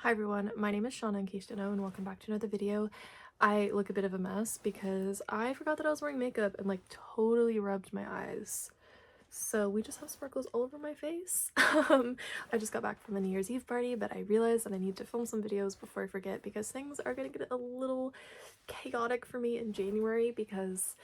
Hi everyone, my name is Shauna in case you don't know, and welcome back to another video. I look a bit of a mess because I forgot that I was wearing makeup and like totally rubbed my eyes. So we just have sparkles all over my face. I just got back from a New Year's Eve party, but I realized that I need to film some videos before I forget because things are gonna get a little chaotic for me in January because,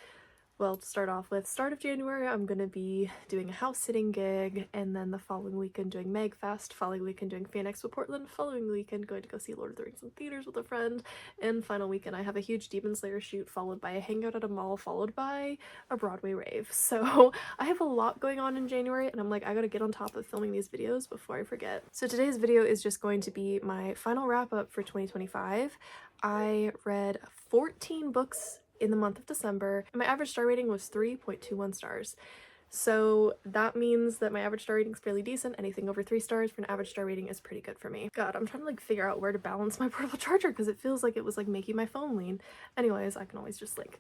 well, to start off with, start of January, I'm gonna be doing a house sitting gig, and then the following weekend doing MagFest, following weekend doing Fan Expo Portland, following weekend going to go see Lord of the Rings in theaters with a friend, and final weekend I have a huge Demon Slayer shoot, followed by a hangout at a mall, followed by a Broadway rave. So I have a lot going on in January, and I'm like, I gotta get on top of filming these videos before I forget. So today's video is just going to be my final wrap up for 2025. I read 14 books in the month of December, and my average star rating was 3.21 stars. So that means that my average star rating is fairly decent. Anything over 3 stars for an average star rating is pretty good for me. God, I'm trying to like figure out where to balance my portable charger because it feels like it was like making my phone lean. Anyways, I can always just like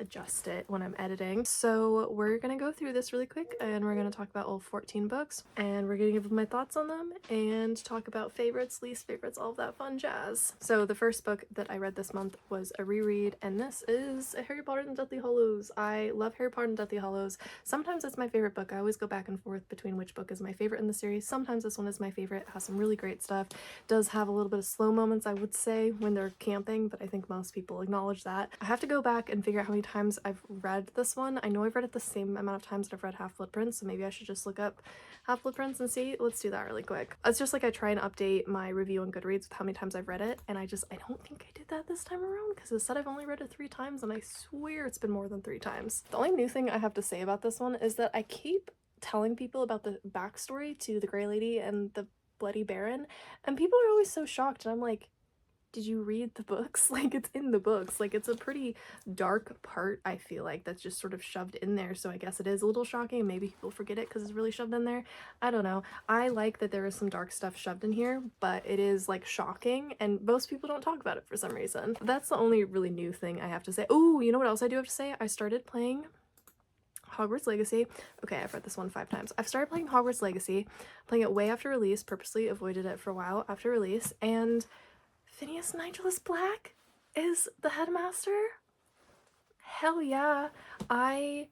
adjust it when I'm editing. So we're gonna go through this really quick and we're gonna talk about all 14 books and we're gonna give my thoughts on them and talk about favorites, least favorites, all of that fun jazz. So the first book that I read this month was a reread, and this is Harry Potter and the Deathly Hallows. I love Harry Potter and the Deathly Hallows. Sometimes it's my favorite book. I always go back and forth between which book is my favorite in the series. Sometimes this one is my favorite. It has some really great stuff. Does have a little bit of slow moments, I would say, when they're camping, but I think most people acknowledge that. I have to go back and figure out how many times I've read this one. I know I've read it the same amount of times that I've read Half-Blood Prince, so maybe I should just look up Half-Blood Prince and see. Let's do that really quick. It's just like I try and update my review on Goodreads with how many times I've read it, and I don't think I did that this time around because it said I've only read it 3 times, and I swear it's been more than 3 times. The only new thing I have to say about this one is that I keep telling people about the backstory to the Grey Lady and the Bloody Baron, and people are always so shocked, and I'm like, did you read the books? Like, it's in the books. Like, it's a pretty dark part, I feel like, that's just sort of shoved in there, so I guess it is a little shocking. Maybe people forget it because it's really shoved in there. I don't know. I like that there is some dark stuff shoved in here, but it is, like, shocking, and most people don't talk about it for some reason. That's the only really new thing I have to say. Oh, you know what else I do have to say? I started playing Hogwarts Legacy. Okay, I've read this one 5 times. I've started playing Hogwarts Legacy, playing it way after release, purposely avoided it for a while after release, and Phineas Nigellus Black is the headmaster? Hell yeah. I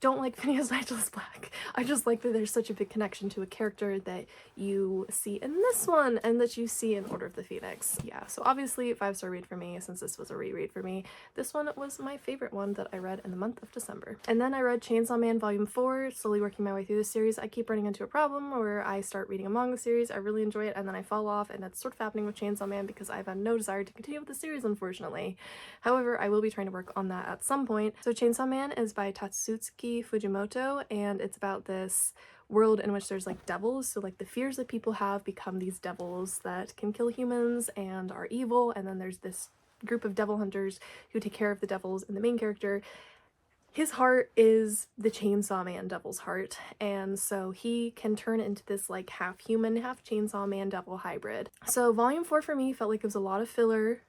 don't like Phineas Nigellus Black. I just like that there's such a big connection to a character that you see in this one and that you see in Order of the Phoenix. Yeah, so obviously 5-star read for me since this was a reread for me. This one was my favorite one that I read in the month of December. And then I read Chainsaw Man Volume 4, slowly working my way through the series. I keep running into a problem where I start reading a manga series, I really enjoy it, and then I fall off, and that's sort of happening with Chainsaw Man because I've had no desire to continue with the series, unfortunately. However, I will be trying to work on that at some point. So Chainsaw Man is by Tatsuki Fujimoto, and it's about this world in which there's like devils, so like the fears that people have become these devils that can kill humans and are evil, and then there's this group of devil hunters who take care of the devils, and the main character, his heart is the Chainsaw Man devil's heart, and so he can turn into this like half human, half Chainsaw Man devil hybrid. So volume 4 for me felt like it was a lot of filler,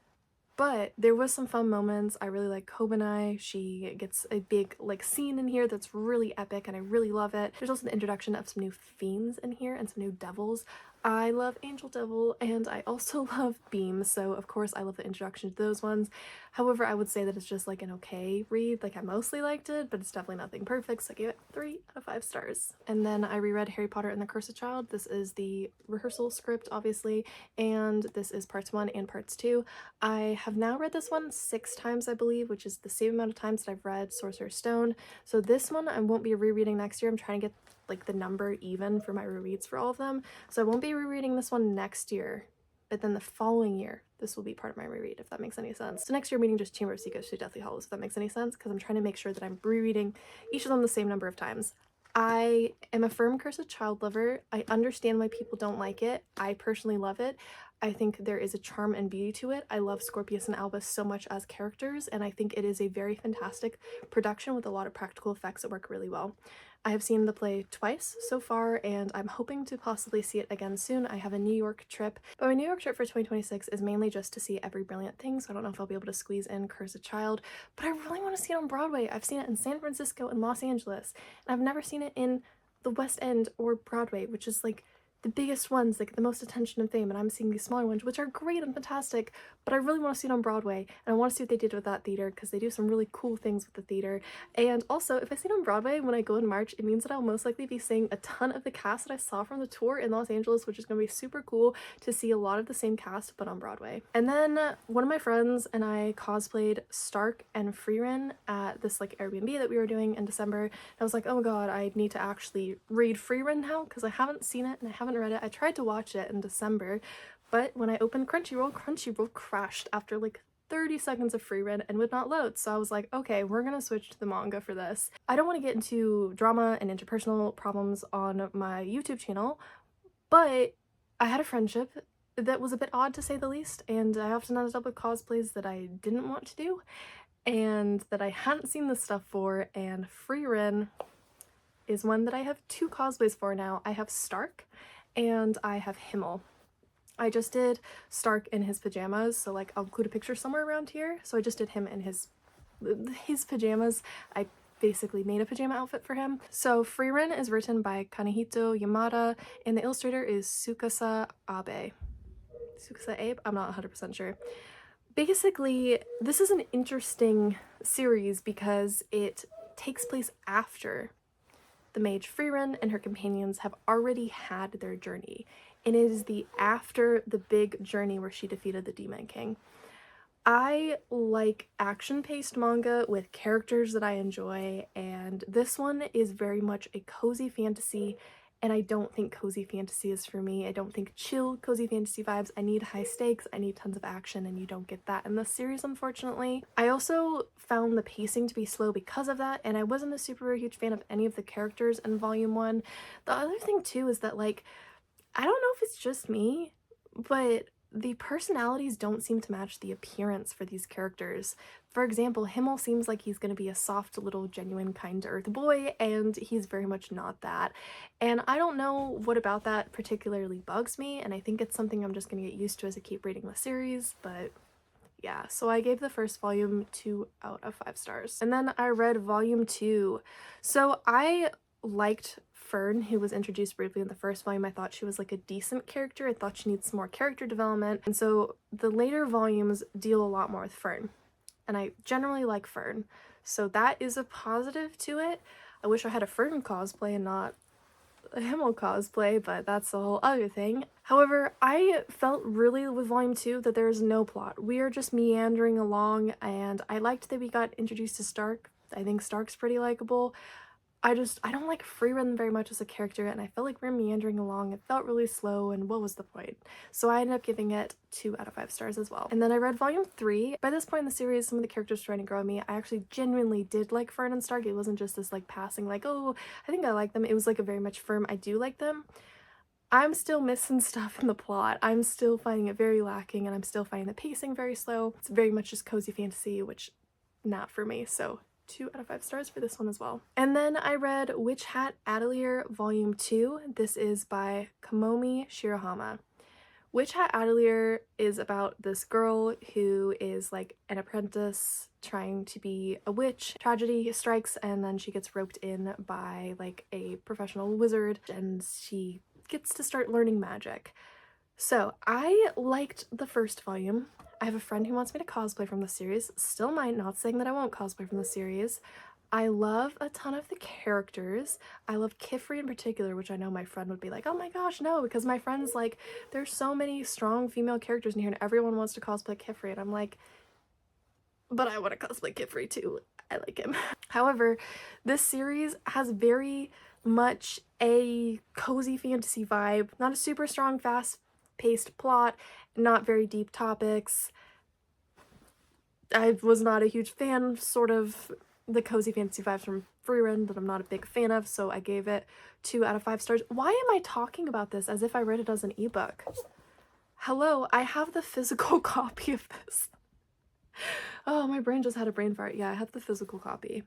but there was some fun moments. I really like Kobanai. She gets a big like scene in here that's really epic and I really love it. There's also the introduction of some new fiends in here and some new devils. I love Angel Devil and I also love Beam, so of course I love the introduction to those ones. However, I would say that it's just like an okay read. Like, I mostly liked it, but it's definitely nothing perfect, so I gave it 3 out of 5 stars. And then I reread Harry Potter and the Cursed Child. This is the rehearsal script, obviously, and this is parts 1 and parts 2. I have now read this one 6 times, I believe, which is the same amount of times that I've read Sorcerer's Stone. So this one I won't be rereading next year. I'm trying to get like the number even for my rereads for all of them. So I won't be rereading this one next year, but then the following year, this will be part of my reread, if that makes any sense. So next year I'm reading just Chamber of Secrets to Deathly Hallows, if that makes any sense, because I'm trying to make sure that I'm rereading each of them the same number of times. I am a firm Cursed Child lover. I understand why people don't like it. I personally love it. I think there is a charm and beauty to it. I love Scorpius and Albus so much as characters, and I think it is a very fantastic production with a lot of practical effects that work really well. I have seen the play twice so far, and I'm hoping to possibly see it again soon. I have a New York trip, but my New York trip for 2026 is mainly just to see Every Brilliant Thing, so I don't know if I'll be able to squeeze in Cursed Child, but I really want to see it on Broadway. I've seen it in San Francisco and Los Angeles, and I've never seen it in the West End or Broadway, which is like the biggest ones that get the most attention and fame, and I'm seeing these smaller ones, which are great and fantastic, but I really want to see it on Broadway, and I want to see what they did with that theater, because they do some really cool things with the theater. And also, if I see it on Broadway when I go in March, it means that I'll most likely be seeing a ton of the cast that I saw from the tour in Los Angeles, which is going to be super cool to see a lot of the same cast, but on Broadway. And then one of my friends and I cosplayed Stark and Frieren at this like Airbnb that we were doing in December. And I was like, oh my god, I need to actually read Frieren now, because I haven't seen it and I haven't read it. I tried to watch it in December, but when I opened Crunchyroll crashed after like 30 seconds of Frieren and would not load. So I was like, okay, we're gonna switch to the manga for this. I don't want to get into drama and interpersonal problems on my YouTube channel, but I had a friendship that was a bit odd to say the least, and I often ended up with cosplays that I didn't want to do and that I hadn't seen the stuff for, and Frieren is one that I have 2 cosplays for now. I have Stark and I have Himmel. I just did Stark in his pajamas, so like I'll include a picture somewhere around here. So I just did him in his pajamas. I basically made a pajama outfit for him. So Frieren is written by Kanehito Yamada and the illustrator is Tsukasa Abe. Tsukasa Abe? I'm not 100% sure. Basically, this is an interesting series because it takes place after the mage Frieren and her companions have already had their journey, and it is the after the big journey where she defeated the Demon King. I like action-paced manga with characters that I enjoy, and this one is very much a cozy fantasy, and I don't think cozy fantasy is for me. I don't think chill cozy fantasy vibes. I need high stakes, I need tons of action, and you don't get that in this series, unfortunately. I also found the pacing to be slow because of that, and I wasn't a super huge fan of any of the characters in volume 1. The other thing too is that, like, I don't know if it's just me, but the personalities don't seem to match the appearance for these characters. For example, Himmel seems like he's going to be a soft little genuine kind earth boy, and he's very much not that. And I don't know what about that particularly bugs me, and I think it's something I'm just going to get used to as I keep reading the series, but yeah. So I gave the first volume 2 out of 5 stars. And then I read volume 2. So I liked Fern, who was introduced briefly in the first volume. I thought she was like a decent character. I thought she needs some more character development. And so the later volumes deal a lot more with Fern. And I generally like Fern. So that is a positive to it. I wish I had a Fern cosplay and not a Himmel cosplay, but that's a whole other thing. However, I felt really with volume 2 that there's no plot. We are just meandering along, and I liked that we got introduced to Stark. I think Stark's pretty likable. I don't like Frieren very much as a character, and I felt like we're meandering along. It felt really slow, and what was the point? So I ended up giving it 2 out of 5 stars as well. And then I read volume 3. By this point in the series, some of the characters were trying to grow on me. I actually genuinely did like Fern and Stark. It wasn't just this like passing like, oh, I think I like them. It was like a very much firm, I do like them. I'm still missing stuff in the plot. I'm still finding it very lacking, and I'm still finding the pacing very slow. It's very much just cozy fantasy, which not for me, so 2 out of 5 stars for this one as well. And then I read Witch Hat Atelier Volume 2. This is by Kamomi Shirahama. Witch Hat Atelier is about this girl who is like an apprentice trying to be a witch. Tragedy strikes, and then she gets roped in by like a professional wizard, and she gets to start learning magic. So I liked the first volume. I have a friend who wants me to cosplay from the series. Still might, not saying that I won't cosplay from the series. I love a ton of the characters. I love Kifri in particular, which I know my friend would be like, oh my gosh, no, because my friend's like, there's so many strong female characters in here and everyone wants to cosplay Kifri, and I'm like, but I want to cosplay Kifri too. I like him. However, this series has very much a cozy fantasy vibe, not a super strong, fast-paced plot, not very deep topics. I was not a huge fan, sort of, the cozy fantasy vibes from Frieren that I'm not a big fan of, so I gave it 2 out of 5 stars. Why am I talking about this as if I read it as an ebook? Hello, I have the physical copy of this. Oh, my brain just had a brain fart. Yeah, I have the physical copy.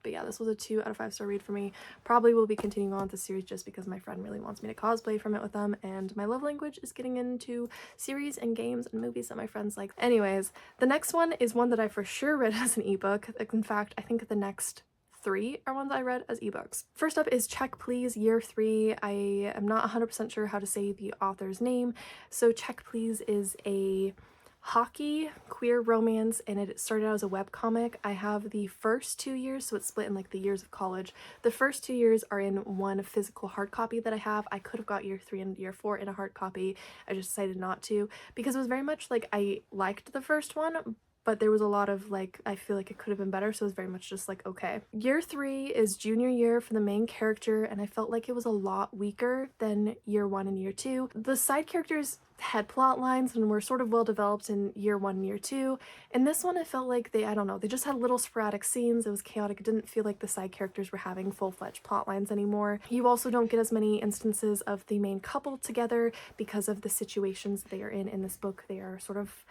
But yeah, this was a 2 out of 5 star read for me. Probably will be continuing on with the series just because my friend really wants me to cosplay from it with them, and my love language is getting into series and games and movies that my friends like. Anyways, the next one is one that I for sure read as an ebook. In fact, I think the next 3 are ones I read as ebooks. First up is Check Please Year 3. I am not 100% sure how to say the author's name. So Check Please is a hockey queer romance, and it started out as a webcomic. I have the first 2 years, so it's split in like the years of college. The first 2 years are in one physical hard copy that I have. I could have got year 3 and year 4 in a hard copy. I just decided not to because it was very much like I liked the first one, but there was a lot of like, I feel like it could have been better, so it was very much just like, okay. Year 3 is junior year for the main character, and I felt like it was a lot weaker than year 1 and year 2. The side characters had plot lines and were sort of well developed in year 1 and year 2. In this one, I felt like they, I don't know, they just had little sporadic scenes. It was chaotic. It didn't feel like the side characters were having full-fledged plot lines anymore. You also don't get as many instances of the main couple together because of the situations they are in this book. They are sort of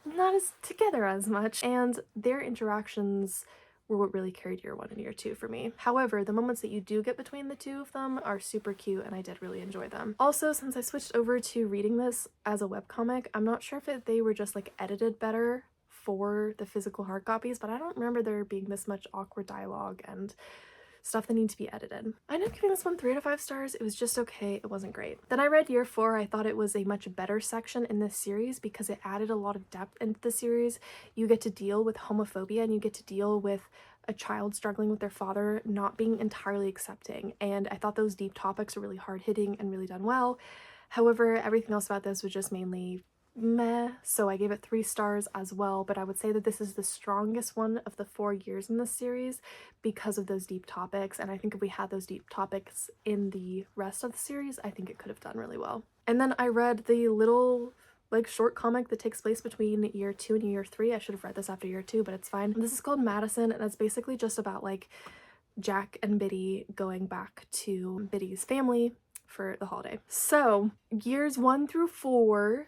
not as together as much, and their interactions were what really carried year 1 and year 2 for me. However, the moments that you do get between the two of them are super cute, and I did really enjoy them. Also, since I switched over to reading this as a webcomic, I'm not sure if they were just like edited better for the physical hard copies, but I don't remember there being this much awkward dialogue and stuff that needs to be edited. I ended up giving this one 3 out of 5 stars. It was just okay. It wasn't great. Then I read year 4. I thought it was a much better section in this series because it added a lot of depth into the series. You get to deal with homophobia, and you get to deal with a child struggling with their father not being entirely accepting. And I thought those deep topics were really hard-hitting and really done well. However, everything else about this was just mainly meh, so I gave it 3 stars as well, but I would say that this is the strongest one of the 4 years in this series because of those deep topics, and I think if we had those deep topics in the rest of the series, I think it could have done really well. And then I read the little like short comic that takes place between year 2 and year 3. I should have read this after year 2, but it's fine. This is called Madison, and it's basically just about like Jack and Biddy going back to Biddy's family for the holiday. So years 1 through 4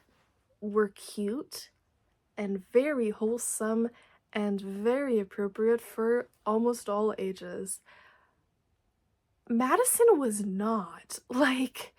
were cute and very wholesome and very appropriate for almost all ages. Madison was not. Like,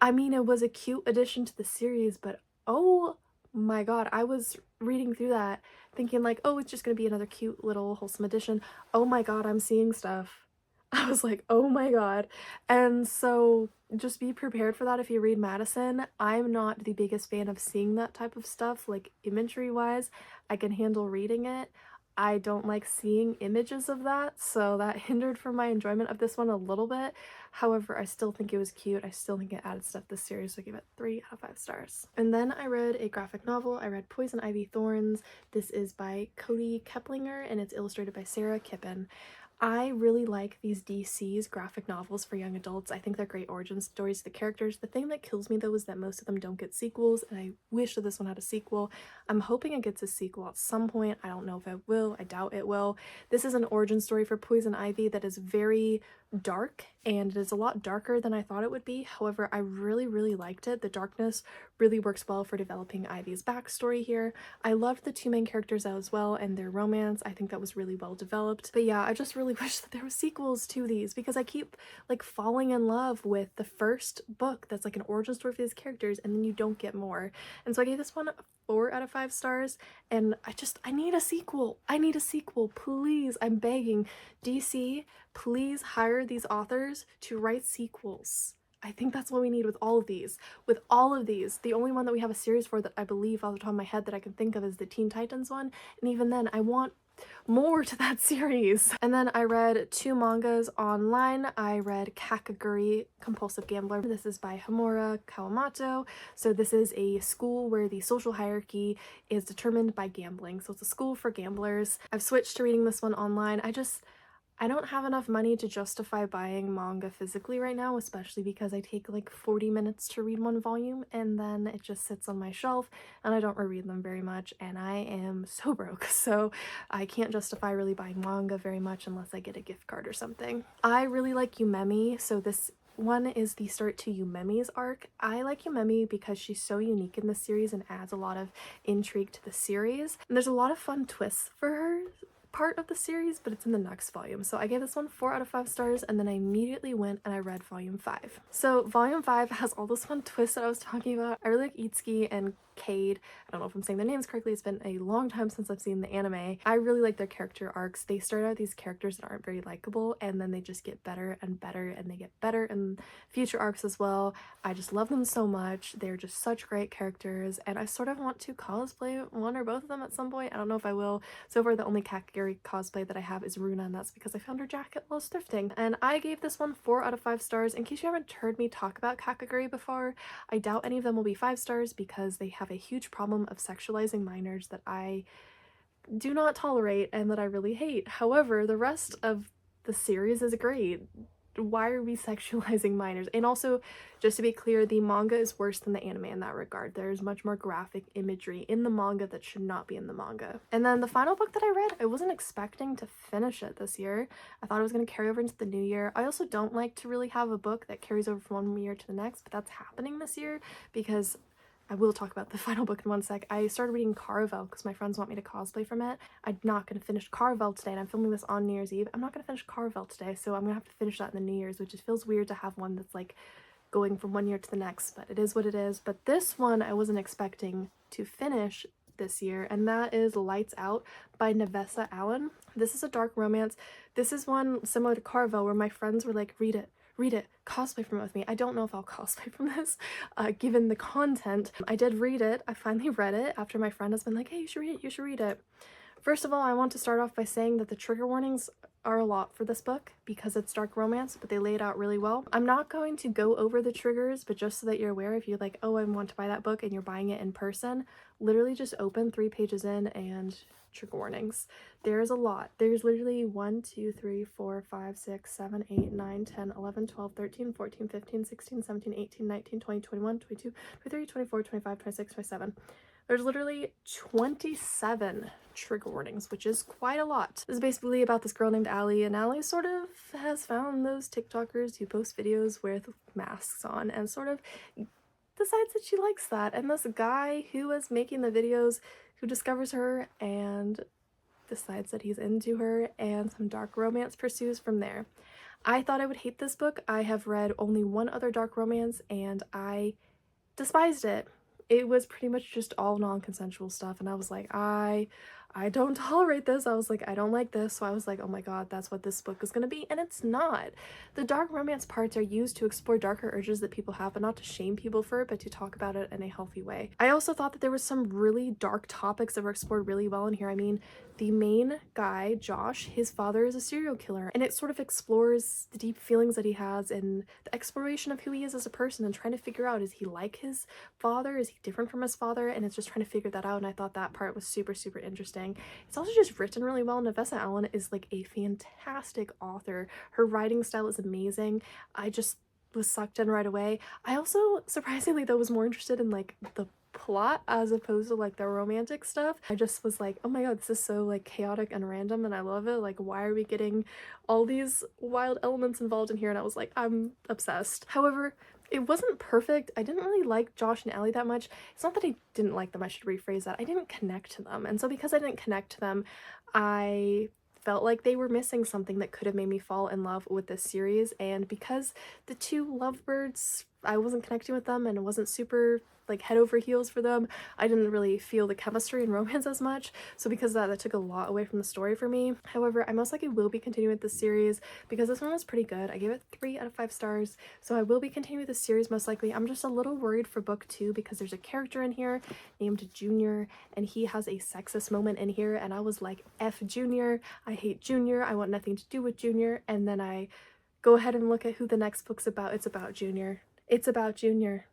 I mean, it was a cute addition to the series, but oh my god, I was reading through that thinking like, oh, it's just gonna be another cute little wholesome addition. Oh my god, I'm seeing stuff. I was like, oh my god. And so just be prepared for that if you read Madison. I'm not the biggest fan of seeing that type of stuff, like imagery wise. I can handle reading it. I don't like seeing images of that, so that hindered from my enjoyment of this one a little bit. However, I still think it was cute. I still think it added stuff to this series, so I give it 3 out of 5 stars. And then I read a graphic novel. I read Poison Ivy Thorns. This is by Cody Keplinger, and it's illustrated by Sarah Kippen. I really like these DC's graphic novels for young adults. I think they're great origin stories to the characters. The thing that kills me though is that most of them don't get sequels, and I wish that this one had a sequel. I'm hoping it gets a sequel at some point. I don't know if it will. I doubt it will. This is an origin story for Poison Ivy that is very dark, and it is a lot darker than I thought it would be. However, I really liked it. The darkness really works well for developing Ivy's backstory here. I loved the 2 main characters as well and their romance. I think that was really well developed. But yeah, I just really wish that there were sequels to these because I keep like falling in love with the first book that's like an origin story for these characters, and then you don't get more. And so I gave this one 4 out of 5 stars, and I need a sequel. I need a sequel, please. I'm begging. DC, please hire these authors to write sequels. I think that's what we need with all of these. With all of these, the only one that we have a series for that I believe off the top of my head that I can think of is the Teen Titans one, and even then I want more to that series. And then I read 2 mangas online. I read Kakaguri Compulsive Gambler. This is by Hamura Kawamoto. So this is a school where the social hierarchy is determined by gambling. So it's a school for gamblers. I've switched to reading this one online. I don't have enough money to justify buying manga physically right now, especially because I take like 40 minutes to read one volume and then it just sits on my shelf and I don't reread them very much, and I am so broke, so I can't justify really buying manga very much unless I get a gift card or something. I really like Yumemi, so this one is the start to Yumemi's arc. I like Yumemi because she's so unique in this series and adds a lot of intrigue to the series. And there's a lot of fun twists for her part of the series, but it's in the next volume. So I gave this one 4 out of 5 stars, and then I immediately went and I read volume 5. So volume 5 has all those fun twists that I was talking about. I really like Itsuki and Cade. I don't know if I'm saying their names correctly. It's been a long time since I've seen the anime. I really like their character arcs. They start out these characters that aren't very likable, and then they just get better and better, and they get better in future arcs as well. I just love them so much. They're just such great characters, and I sort of want to cosplay one or both of them at some point. I don't know if I will. So far, the only Kakaguri cosplay that I have is Runa, and that's because I found her jacket while thrifting. And I gave this one 4 out of 5 stars. In case you haven't heard me talk about Kakaguri before, I doubt any of them will be 5 stars because they have a huge problem of sexualizing minors that I do not tolerate and that I really hate. However, the rest of the series is great. Why are we sexualizing minors? And also, just to be clear, the manga is worse than the anime in that regard. There's much more graphic imagery in the manga that should not be in the manga. And then the final book that I read, I wasn't expecting to finish it this year. I thought it was going to carry over into the new year. I also don't like to really have a book that carries over from one year to the next, but that's happening this year because I will talk about the final book in one sec. I started reading Caravel because my friends want me to cosplay from it. I'm not going to finish Caravel today, and I'm filming this on New Year's Eve. I'm not going to finish Caravel today, so I'm going to have to finish that in the New Year's, which just feels weird to have one that's like going from one year to the next, but it is what it is. But this one I wasn't expecting to finish this year, and that is Lights Out by Nevessa Allen. This is a dark romance. This is one similar to Caravel where my friends were like, read it, cosplay from it with me. I don't know if I'll cosplay from this, given the content. I did read it. I finally read it after my friend has been like, hey, you should read it. First of all, I want to start off by saying that the trigger warnings are a lot for this book because it's dark romance, but they lay it out really well. I'm not going to go over the triggers, but just so that you're aware, if you're like, oh, I want to buy that book and you're buying it in person, literally just open 3 pages in and trigger warnings. There's a lot. There's literally 1, 2, 3, 4, 5, 6, 7, 8, 9, 10, 11, 12, 13, 14, 15, 16, 17, 18, 19, 20, 21, 22, 23, 24, 25, 26, 27. There's literally 27 trigger warnings, which is quite a lot. This is basically about this girl named Allie, and Allie sort of has found those TikTokers who post videos with masks on and sort of decides that she likes that. And this guy who is making the videos who discovers her and decides that he's into her, and some dark romance pursues from there. I thought I would hate this book. I have read only one other dark romance and I despised it. It was pretty much just all non-consensual stuff, and I was like, I don't tolerate this. I was like, I don't like this. So I was like, oh my god, that's what this book is gonna be, and it's not. The dark romance parts are used to explore darker urges that people have, but not to shame people for it, but to talk about it in a healthy way. I also thought that there was some really dark topics that were explored really well in here. I mean, the main guy, Josh, his father is a serial killer, and it sort of explores the deep feelings that he has and the exploration of who he is as a person and trying to figure out, is he like his father? Is he different from his father? And it's just trying to figure that out, and I thought that part was super, super interesting. It's also just written really well. Nevessa Allen is like a fantastic author. Her writing style is amazing. I just was sucked in right away. I also, surprisingly though, was more interested in like the plot as opposed to like the romantic stuff. I just was like, oh my god, this is so like chaotic and random and I love it. Like, why are we getting all these wild elements involved in here? And I was like, I'm obsessed. However, it wasn't perfect. I didn't really like Josh and Allie that much. It's not that I didn't like them, I should rephrase that. I didn't connect to them. And so because I didn't connect to them, I felt like they were missing something that could have made me fall in love with this series. And because the two lovebirds, I wasn't connecting with them and it wasn't super like head over heels for them, I didn't really feel the chemistry and romance as much. So because of that took a lot away from the story for me. However, I most likely will be continuing with this series because this one was pretty good. I gave it 3 out of 5 stars. So I will be continuing with this series most likely. I'm just a little worried for book 2 because there's a character in here named Junior and he has a sexist moment in here, and I was like, F Junior, I hate Junior, I want nothing to do with Junior. And then I go ahead and look at who the next book's about. It's about Junior. It's about Junior.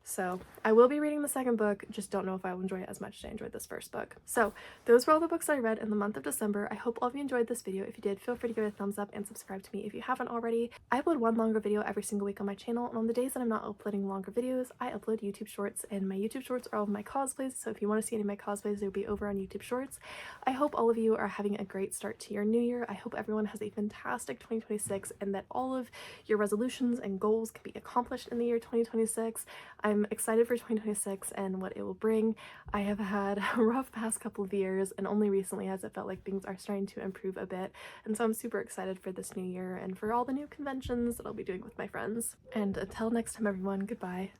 So I will be reading the second book, just don't know if I will enjoy it as much as I enjoyed this first book. So those were all the books I read in the month of December. I hope all of you enjoyed this video. If you did, feel free to give it a thumbs up and subscribe to me if you haven't already. I upload one longer video every single week on my channel, and on the days that I'm not uploading longer videos, I upload YouTube shorts, and my YouTube shorts are all of my cosplays, so if you want to see any of my cosplays, they'll be over on YouTube shorts. I hope all of you are having a great start to your new year. I hope everyone has a fantastic 2026 and that all of your resolutions and goals can be accomplished in the year 2026. I'm I'm excited for 2026 and what it will bring. I have had a rough past couple of years, and only recently has it felt like things are starting to improve a bit, and so I'm super excited for this new year and for all the new conventions that I'll be doing with my friends. And until next time everyone, goodbye.